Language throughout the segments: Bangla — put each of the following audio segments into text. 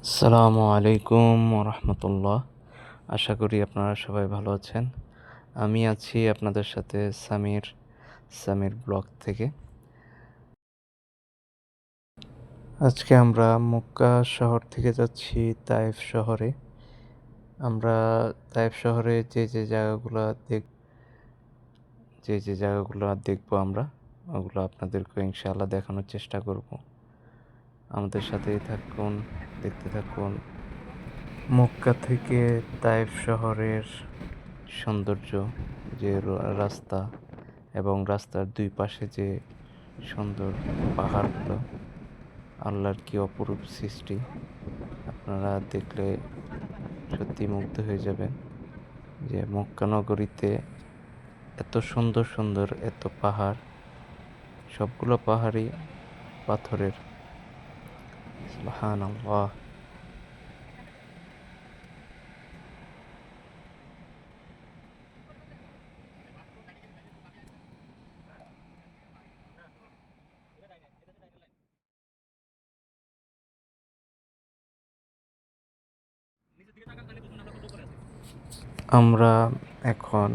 আসসালামু আলাইকুম রহমতুল্লাহ। আশা করি আপনারা সবাই ভালো আছেন। আমি আছি আপনাদের সাথে সামির ব্লগ থেকে। আজকে আমরা মক্কা শহর থেকে যাচ্ছি তায়েফ শহরে। আমরা তায়েফ শহরে যে জায়গাগুলো দেখবো আমরা ওগুলো আপনাদেরকে ইনশাআল্লাহ দেখানোর চেষ্টা করব। আমাদের সাথেই থাকুন, দেখতে থাকুন মক্কা থেকে তায়েফ শহরের সৌন্দর্য, যে রাস্তা এবং রাস্তার দুই পাশে যে সুন্দর পাহাড়গুলো, আল্লাহর কি অপরূপ সৃষ্টি! আপনারা দেখলে সত্যি মুগ্ধ হয়ে যাবেন যে মক্কা নগরীতে এত সুন্দর সুন্দর এত পাহাড়, সবগুলো পাহাড়ই পাথরের। সুবহানাল্লাহ। আমরা এখন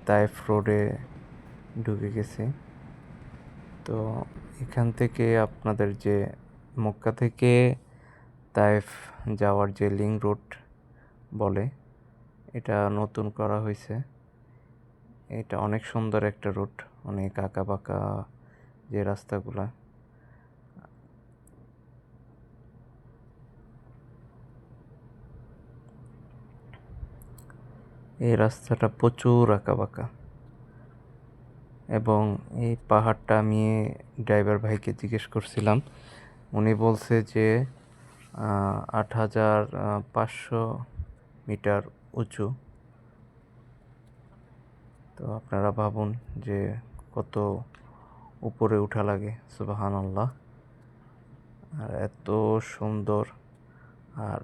তাইফ রোডে ঢুকে গেছি। তো এখান থেকে আপনাদের যে মক্কা থেকে তাইফ যাওয়ার যে লিংক রোড বলে, এটা নতুন করা হয়েছে। এটা অনেক সুন্দর একটা রুট, অনেক আঁকা বাঁকা যে রাস্তাগুলা। এই রাস্তাটা প্রচুর আঁকা বাঁকা, এবং এই পাহাড়টা আমি ড্রাইভার ভাইকে জিজ্ঞেস করছিলাম। উনি বলছে যে 8,500 মিটার উঁচু। তো আপনারা ভাবুন যে কত উপরে উঠা লাগে। সুবহানাল্লাহ। আর এত সুন্দর। আর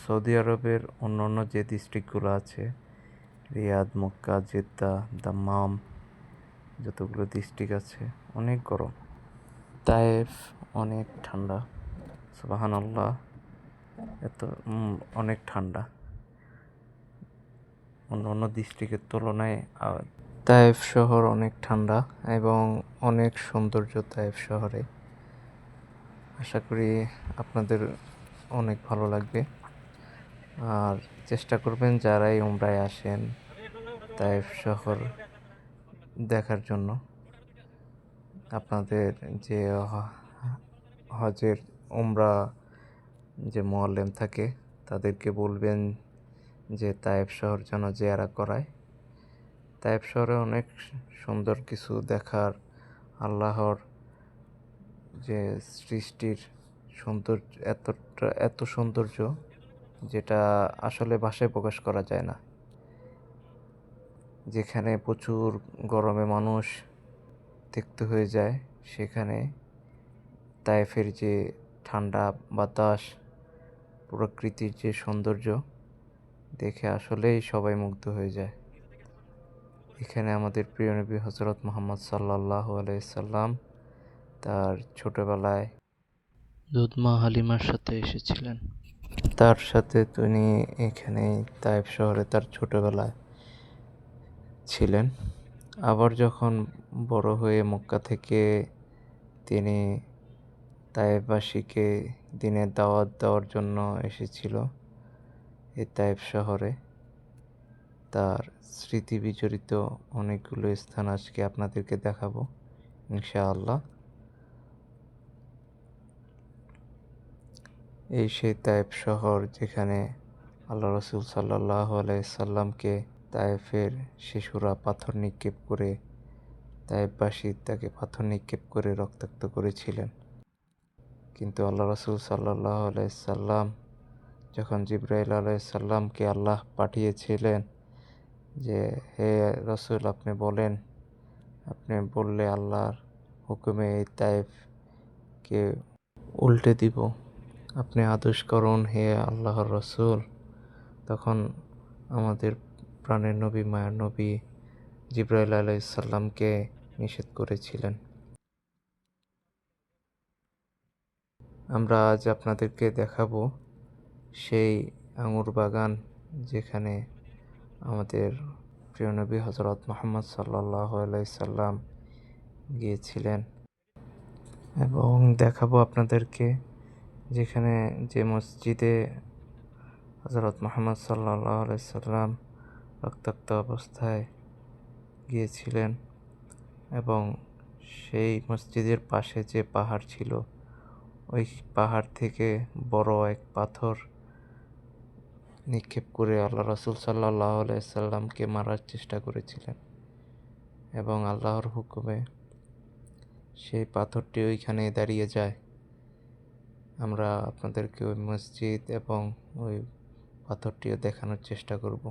সৌদি আরবের অন্যান্য যে ডিস্ট্রিক্টগুলো আছে, রিয়াদ, মক্কা, জেদ্দা, দাম্মাম, যতগুলো ডিস্ট্রিক্ট আছে, অনেক গরম। তায়েফ অনেক ঠান্ডা। সুবহানাল্লাহ। এত অনেক ঠান্ডা অন্য ডিস্ট্রিক্টের তুলনায়। তায়েফ শহর অনেক ঠান্ডা এবং অনেক সৌন্দর্য তায়েফ শহরে। আশা করি আপনাদের অনেক ভালো লাগবে। আর চেষ্টা করবেন যারাই উমরায় আসেন তায়েফ শহর দেখার জন্য। আপনাদের যে হজের উমরা যে মুআল্লিম থাকে তাদেরকে বলবেন যে তায়েফ শহর যেন জিয়ারা করায়। তায়েফ শহরে অনেক সুন্দর কিছু দেখার, আল্লাহর যে সৃষ্টির সৌন্দর্য এত সৌন্দর্য যেটা আসলে ভাষায় প্রকাশ করা যায় না। যেখানে প্রচুর গরমে মানুষ তিক্ত হয়ে যায়, সেখানে তায়েফের যে ঠান্ডা বাতাস, প্রকৃতির যে সৌন্দর্য দেখে আসলেই সবাই মুগ্ধ হয়ে যায়। এখানে আমাদের প্রিয় নবী হযরত মুহাম্মদ সাল্লাল্লাহু আলাইহি সাল্লাম তার ছোটবেলায় দুধ মা হালিমার সাথে এসেছিলেন। তার সাথে তিনি এখানেই তায়েফ শহরে তার ছোটবেলায় ছিলেন। আবার যখন বড় হয়ে মক্কা থেকে তিনি তায়েফবাসীকে দিনের দাওয়াত দেওয়ার জন্য এসেছিল এই তায়েফ শহরে। তার স্মৃতি বিজড়িত অনেকগুলো স্থান আজকে আপনাদেরকে দেখাবো ইনশাআল্লাহ। এই সেই তায়েফ শহর যেখানে আল্লাহ রাসূল সাল্লাল্লাহু আলাইহি সাল্লামকে তায়েফের শিশুরা পাথর নিক্ষেপ করে, তায়েফবাসী তাকে পাথর নিক্ষেপ করে রক্তাক্ত করেছিলেন। কিন্তু আল্লাহ রাসূল সাল্লাল্লাহু আলাইহি সাল্লাম যখন জিবরাইল আলাইহিস সালামকে আল্লাহ পাঠিয়েছিলেন যে, হে রাসূল, আপনি বলেন, আপনি বললে আল্লাহর হুকুমে এই তায়েফকে উল্টে দিব, আপনি আদেশ করুন হে আল্লাহর রাসূল। তখন আমাদের প্রাণের নবী, মায়ার নবী জিবরাইল আলাইহিস সালামকে নিষেধ করেছিলেন। আমরা আজ আপনাদেরকে দেখাবো সেই আঙুর বাগান যেখানে আমাদের প্রিয় নবী হযরত মুহাম্মদ সাল্লাল্লাহু আলাইহি সাল্লাম গিয়েছিলেন, এবং দেখাবো আপনাদেরকে যেখানে যে মসজিদে হযরত মুহাম্মদ সাল্লাল্লাহু আলাইহি সাল্লাম রক্তাক্ত অবস্থায় গিয়েছিলেন, এবং সেই মসজিদের পাশে যে পাহাড় ছিল ওই পাহাড় থেকে বড় এক পাথর নিক্ষেপ করে আল্লাহ রাসূল সাল্লাল্লাহু আলাইহি সাল্লামকে মারার চেষ্টা করেছিলেন, এবং আল্লাহর হুকুমে সেই পাথরটি ওইখানে দাঁড়িয়ে যায়। আমরা আপনাদেরকে ওই মসজিদ এবং ওই পাথরটিও দেখানোর চেষ্টা করব।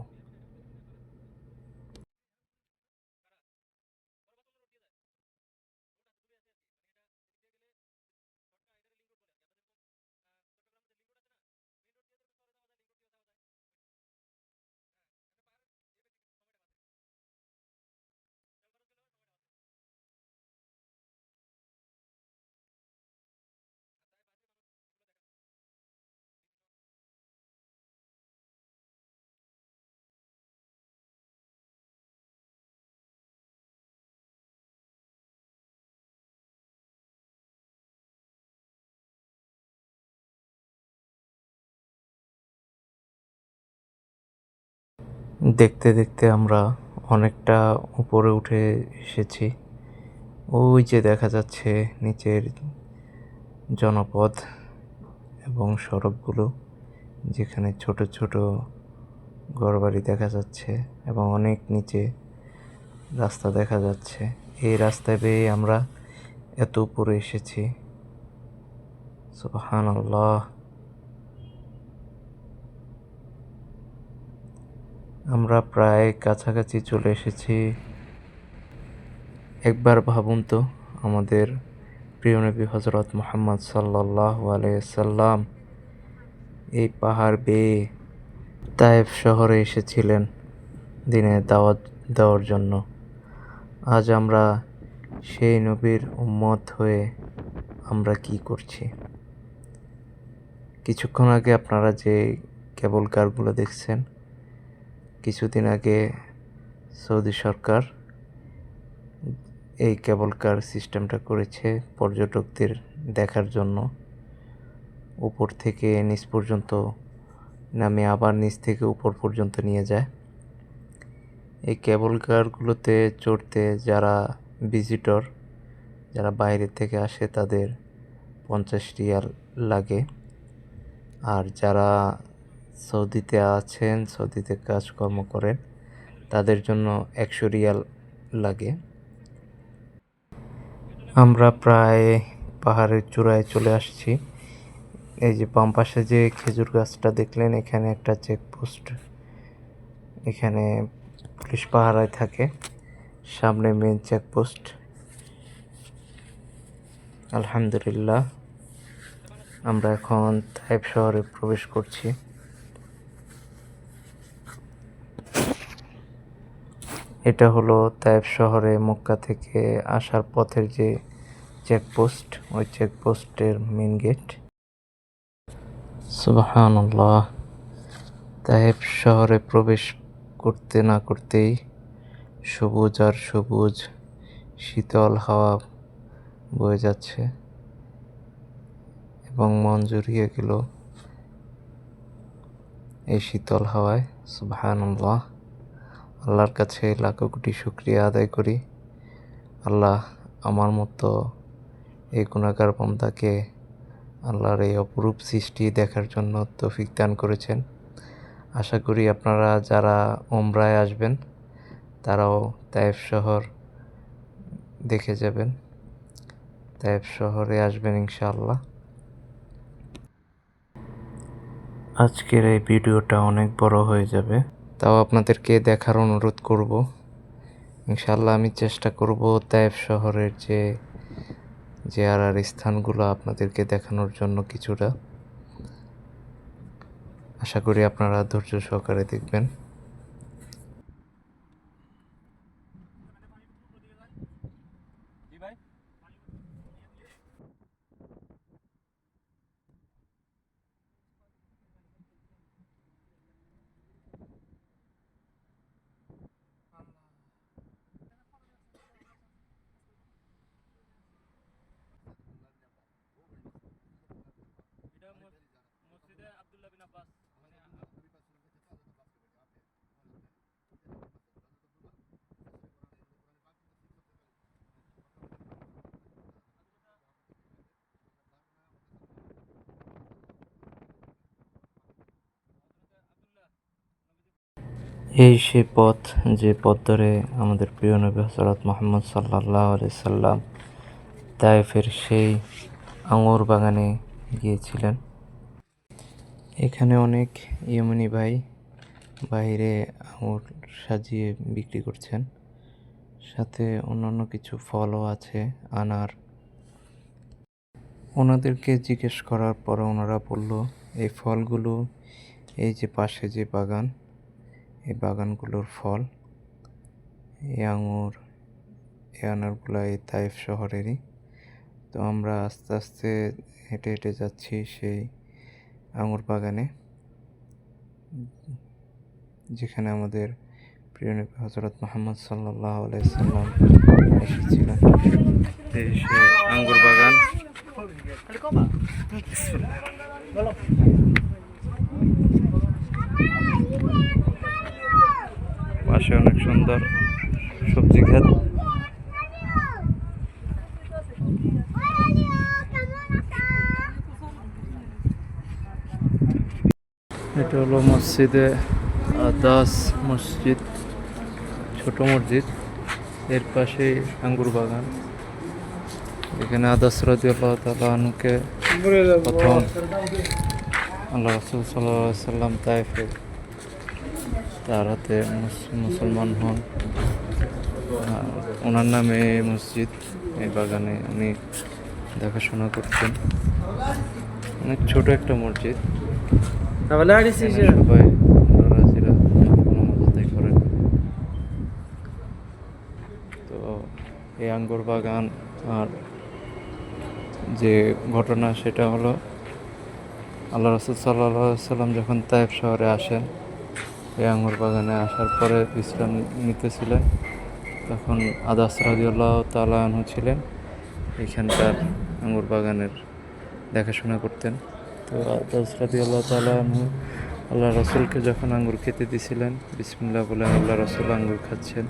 দেখতে দেখতে আমরা অনেকটা উপরে উঠে এসেছি। ওই যে দেখা যাচ্ছে নিচের জনপদ এবং সড়কগুলো, যেখানে ছোট ছোট ঘরবাড়ি দেখা যাচ্ছে এবং অনেক নিচে রাস্তা দেখা যাচ্ছে। এই রাস্তায় বেয়ে আমরা এত উপরে এসেছি, সুবহানাল্লাহ। আমরা প্রায় কাছাকাছি চলে এসেছি। একবার ভাবুন তো, আমাদের প্রিয় নবী হযরত মুহাম্মদ সাল্লাল্লাহু আলাইহি সাল্লাম এই পাহাড় বেয়ে তায়েফ শহরে এসেছিলেন দ্বীনের দাওয়াত দেওয়ার জন্য। আজ আমরা সেই নবীর উম্মত হয়ে আমরা কি করছি? কিছুক্ষণ আগে আপনারা যে কেবল কারগুলো দেখছেন, কিছুদিন আগে সৌদি সরকার এই কেবল কার সিস্টেমটা করেছে পর্যটকদের দেখার জন্য। উপর থেকে নিচ পর্যন্ত নামে আবার নিচ থেকে উপর পর্যন্ত নিয়ে যায়। এই কেবল কারগুলোতে চড়তে যারা ভিজিটর, যারা বাইরে থেকে আসে, তাদের 50 রিয়াল লাগে। আর যারা সৌদিতে আছেন, সৌদিতে কাজকর্ম করেন, তাদের জন্য 100 রিয়াল লাগে। আমরা প্রায় পাহাড়ের চূড়ায় চলে আসছি। এই যে বাম পাশে যে খেজুর গাছটা দেখলেন, এখানে একটা চেকপোস্ট, এখানে পুলিশ পাহারায় থাকে। সামনে মেন চেকপোস্ট। আলহামদুলিল্লাহ, আমরা এখন তায়েফ শহরে প্রবেশ করছি। এটা হলো তায়েফ শহরে মক্কা থেকে আসার পথের যে চেকপোস্ট, ওই চেকপোস্টের মেন গেট। সুবহানাল্লাহ, তায়েফ শহরে প্রবেশ করতে না করতেই সবুজ আর সবুজ শীতল হাওয়া বয়ে যাচ্ছে, এবং মন জুড়িয়ে গেল এই শীতল হাওয়ায়। সুবহানাল্লাহ, আল্লাহর কাছে লাখো কোটি শুকরিয়া আদায় করি। আল্লাহ আমার মতো এই গুনাহগার বান্দাকে আল্লাহর এই অপরূপ সৃষ্টি দেখার জন্য তৌফিক দান করেছেন। আশা করি আপনারা যারা উমরায় আসবেন তারাও তায়েফ শহর দেখে যাবেন, তায়েফ শহরে আসবেন ইনশাআল্লাহ। আজকের এই ভিডিওটা অনেক বড় হয়ে যাবে, তাও আপনাদেরকে দেখার অনুরোধ করব। ইনশাআল্লাহ আমি চেষ্টা করব তায়েফ শহরের যে জিয়ারার স্থানগুলো আপনাদেরকে দেখানোর জন্য কিছুটা। আশা করি আপনারা ধৈর্য সহকারে দেখবেন। এই সেই পথ, যে পথ ধরে আমাদের প্রিয় নবী হযরত মুহাম্মদ সাল্লাল্লাহু আলাইহি সাল্লাম তায়েফের সেই আঙুর বাগানে গিয়েছিলেন। এখানে অনেক ইয়েমেনি ভাই বাইরে আঙুর সাজিয়ে বিক্রি করছেন, সাথে অন্যান্য কিছু ফলও আছে, আনার। ওনাদেরকে জিজ্ঞেস করার পরে ওনারা বলল এই ফলগুলো এই যে পাশে যে বাগান, এই বাগানগুলোর ফল, এই আনারগুলো এই তাইফ শহরেরই। তো আমরা আস্তে আস্তে হেঁটে হেঁটে যাচ্ছি সেই আঙুর বাগানে, যেখানে আমাদের প্রিয় নবী হযরত মুহাম্মদ সাল্লাল্লাহু আলাইহি সাল্লাম এসেছিলেন। এই সে আঙ্গুর বাগান। পাশে অনেক সুন্দর সবজি ক্ষেত। এটা হলো মসজিদে আদাস মসজিদ, ছোট মসজিদ। এর পাশে আঙ্গুর বাগান। এখানে আদাস রাদিয়াল্লাহু তাআলা আনহুকে প্রথম আল্লাহ রাসূল সাল্লাল্লাহু আলাইহি সাল্লাম তায়েফে তার হাতে মুসলমান হন। ওনার নামে এই মসজিদ, এই বাগানে উনি দেখাশোনা করতেন। অনেক ছোট একটা মসজিদ, সবাই রাজিরা নামাজ আদায় করেন। তো এই আঙ্গুর বাগান আর যে ঘটনা, সেটা হলো আল্লাহ রাসূল সাল্লাল্লাহু আলাইহি সাল্লাম যখন তায়েফ শহরে আসেন, এই আঙ্গুর বাগানে আসার পরে বিশ্রাম নিতেছিলেন, তখন আদাস রাদিয়াল্লাহু তাআলা আনহু ছিলেন এখানকার আঙ্গুর বাগানের দেখাশোনা করতেন। তো আদাস রাদিয়াল্লাহু তাআলা আনহু আল্লাহ রাসূলকে যখন আঙ্গুর খেতে দিয়েছিলেন, বিসমিল্লাহ বলে আল্লাহ রাসূল আঙ্গুর খাচ্ছেন,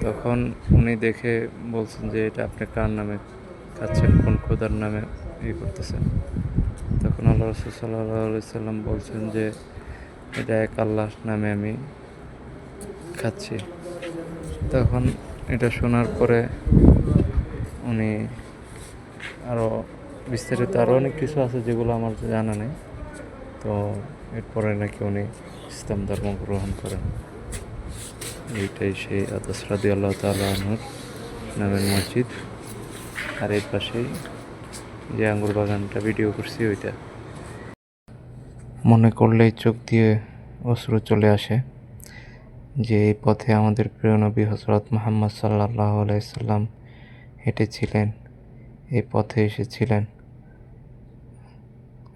তখন উনি দেখে বলছেন যে এটা আপনি কার নামে খাচ্ছেন, কোন খোদার নামে করতেছেন। তখন আল্লাহ রাসূল সাল্লাল্লাহু আলাইহি সাল্লাম বলছেন যে এটা এক আল্লাহর নামে আমি খাচ্ছি। তখন এটা শোনার পরে উনি আরও বিস্তারিত আরও অনেক কিছু আছে যেগুলো আমার জানা নেই। তো এরপরে নাকি উনি ইসলাম ধর্ম গ্রহণ করেন। এইটাই সেই আদাস রাদিয়াল্লাহু তাআলা আনহুর নামের মসজিদ। আর এর পাশেই যে আঙ্গুর বাগানটা ভিডিও করছি ওইটা। মনে করলেই চোখ দিয়ে অশ্রু চলে আসে যে এই পথে আমাদের প্রিয় নবী হযরত মুহাম্মদ সাল্লাল্লাহু আলাইহি সাল্লাম হেঁটেছিলেন, এই পথে এসেছিলেন।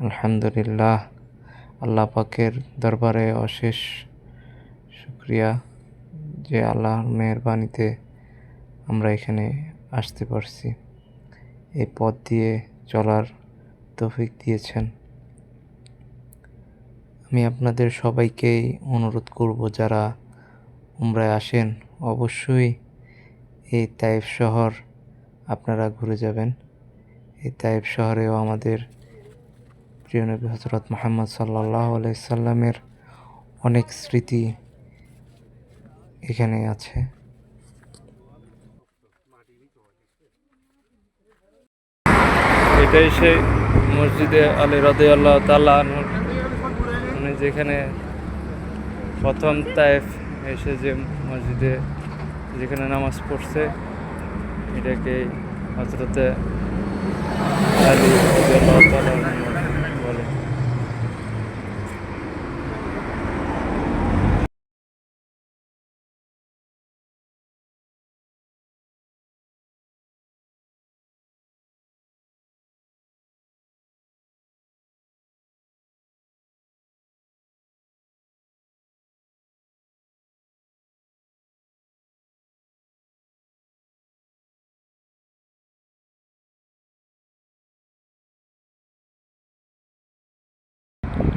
আলহামদুলিল্লাহ, আল্লাহ পাকের দরবারে অশেষ শুকরিয়া যে আল্লাহর মেহেরবানিতে আমরা এখানে আসতে পারছি, এই পথ দিয়ে চলার তৌফিক দিয়েছেন। আমি আপনাদের সবাইকেই অনুরোধ করব, যারা উমরায় আসেন অবশ্যই এই তায়েফ শহর আপনারা ঘুরে যাবেন। এই তায়েফ শহরেও আমাদের প্রিয় নবী হযরত মুহাম্মদ সাল্লাল্লাহু আলাইহি সাল্লামের অনেক স্মৃতি এখানে আছে। এটাই সেই মসজিদে আলী রাদিয়াল্লাহু তাআলা আনহু, উনি যেখানে প্রথম তায়েফ এসে যে মসজিদে যেখানে নামাজ পড়ছে, এটাকে হযরতে আলী রাদিয়াল্লাহু তাআলা বলে।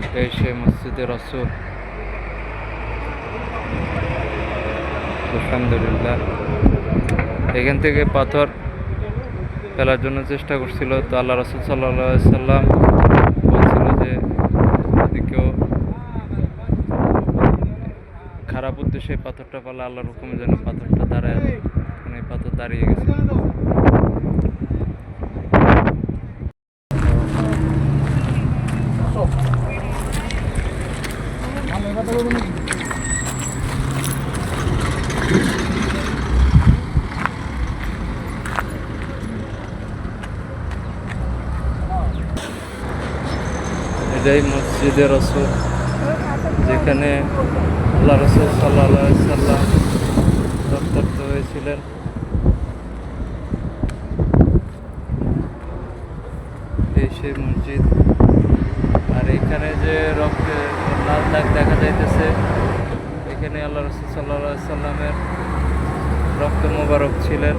এটাই সেই মসজিদে রাসূল। আলহামদুলিল্লাহ, এখান থেকে পাথর ফেলার জন্য চেষ্টা করছিল, তো আল্লাহ রাসূল সাল্লাল্লাহু আলাইহি সাল্লাম বলছিল যে যদি কেউ খারাপ উদ্দেশ্যে এই পাথরটা পালা আল্লাহর হুকুমে যেন পাথরটা দাঁড়ায়, মানে এই পাথর দাঁড়িয়ে গেছে। এটাই মসজিদে রসুল, যেখানে আল্লাহ রসুল সাল্লাল্লাহু আলাইহি সাল্লাম রক্তাক্ত হয়েছিলেন। এই সেই মসজিদ। আর এখানে যে রক্তের লাল দাগ দেখা যাইতেছে, এখানে আল্লাহ রসুল সাল্লাল্লাহু আলাইহি সাল্লামের রক্ত মোবারক ছিলেন।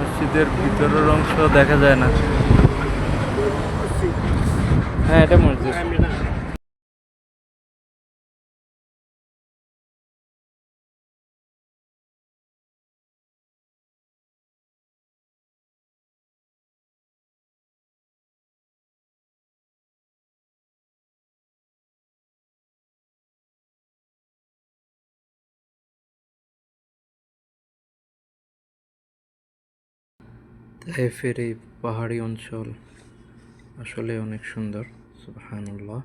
মসজিদের ভিতরের অংশ দেখা যায় না। হ্যাঁ, এটা মসজিদ। তায়েফের এই পাহাড়ি অঞ্চল আসলে অনেক সুন্দর। সুবহানাল্লাহ।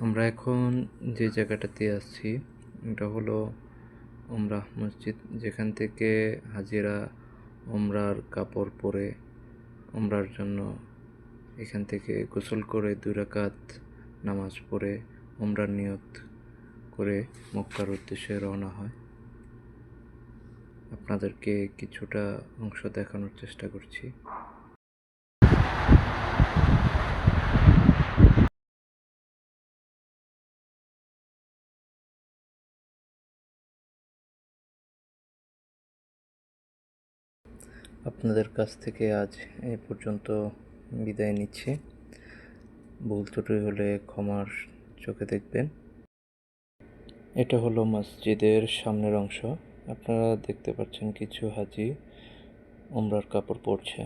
আমরা এখন যে জায়গাটাতে আছি, এটা হলো উমরাহ মসজিদ, যেখান থেকে হাজিরা উমরার কাপড় পরে উমরার জন্য এখান থেকে গোসল করে 2 রাকাত নামাজ পড়ে উমরার নিয়ত করে মক্কার উদ্দেশ্যে রওনা হয়। আপনাদেরকে কিছুটা অংশ দেখানোর চেষ্টা করছি। আপনাদের কাছ থেকে আজ এ পর্যন্ত বিদায় নিচ্ছি। ভুল ত্রুটি হলে ক্ষমার চোখে দেখবেন। এটা হলো মসজিদের সামনের অংশ। আপনারা দেখতে পাচ্ছেন কিছু হাজি উমরার কাপড় পরছে।